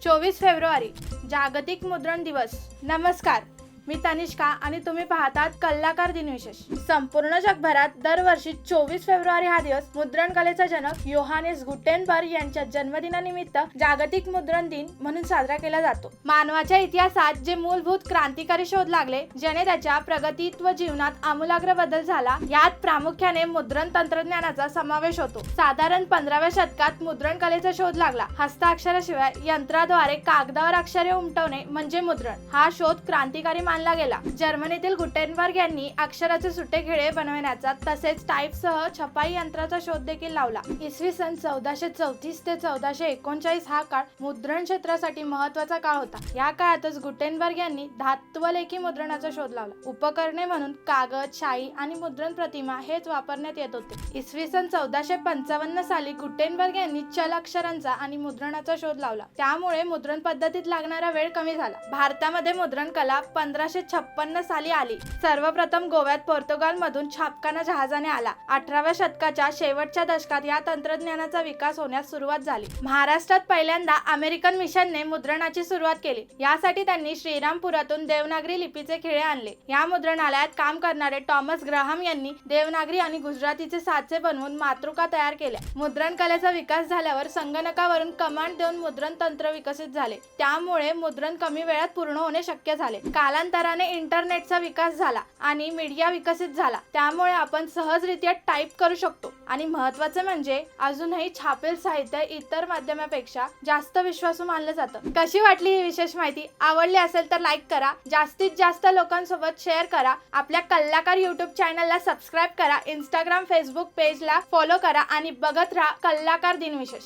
24 February जागतिक मुद्रण दिवस। नमस्कार, मी तनिष्का आणि तुम्ही पाहतात कलाकार दिनविशेष। संपूर्ण जगभरात दरवर्षी 24 फेब्रुवारी हा दिवस मुद्रण कलेचा जनक योहानेस गुटेनबर्ग यांच्या जन्मदिनानिमित्त जागतिक मुद्रण दिन म्हणून साजरा केला जातो। मानवाच्या इतिहासात जे मूलभूत क्रांतिकारी शोध लागले, ज्याने त्याच्या प्रगतीत व जीवनात आमूलाग्र बदल झाला, यात प्रामुख्याने मुद्रण तंत्रज्ञानाचा समावेश होतो। साधारण 15व्या शतकात मुद्रण कलेचा शोध लागला। हस्ताक्षराशिवाय यंत्राद्वारे कागदावर अक्षरे उमटवणे म्हणजे मुद्रण। हा शोध क्रांतिकारी मानला गेला। जर्मनीतील गुटेनबर्ग यांनी अक्षराचे सुटे खिळे बनवण्याचा तसेच टाईपसह छपाई यंत्राचा शोध देखील लावला। इसवी सन 1434 ते 1439 हा काळ मुद्रण क्षेत्रासाठी महत्त्वाचा काळ होता। या काळातच गुटेनबर्ग यांनी धात्वलेखी मुद्रणाचा शोध लावला। उपकरणे म्हणून कागद, शाई आणि मुद्रण प्रतिमा हेच वापरण्यात येत होते। इसवी सन 1455 साली गुटेनबर्ग यांनी चल अक्षरांचा आणि मुद्रणाचा शोध लावला। त्यामुळे मुद्रण पद्धतीत लागणारा वेळ कमी झाला। भारतामध्ये मुद्रण कला 1556 साली आली। सर्वप्रथम गोव्यात पोर्तुगाल मधून छापखाना जहाजाने आला। 18व्या शतकाच्या शेवटच्या दशकात या तंत्रज्ञानाचा विकास होण्यास सुरुवात झाली। महाराष्ट्रात पहिल्यांदा अमेरिकन मिशनने मुद्रणाची सुरुवात केली। यासाठी त्यांनी श्रीरामपुरातून देवनागरी लिपीचे खिळे आणले। या मुद्रणालयात काम करणारे टॉमस ग्राहम यांनी देवनागरी आणि गुजरातीचे साचे बनवून मातृका तयार केल्या। मुद्रण कलेचा विकास झाल्यावर संगणकावरून कमांड देऊन मुद्रण तंत्र विकसित झाले। त्यामुळे मुद्रण कमी वेळात पूर्ण होणे शक्य झाले। कालांतराने इंटरनेटचा विकास झाला आणि मीडिया विकसित झाला। त्यामुळे आपण सहजरित्या टाईप करू शकतो आणि महत्त्वाचे म्हणजे अजूनही छापील साहित्य इतर माध्यमांपेक्षा जास्त विश्वासू मानलं जातं। कशी वाटली ही विशेष माहिती? आवडली असेल तर लाईक करा, जास्तीत जास्त लोकांसोबत शेअर करा, आपल्या कलाकार YouTube चॅनलला सबस्क्राईब करा, इंस्टाग्राम फेसबुक पेजला फॉलो करा आणि बघत राहा कलाकार दिनविशेष।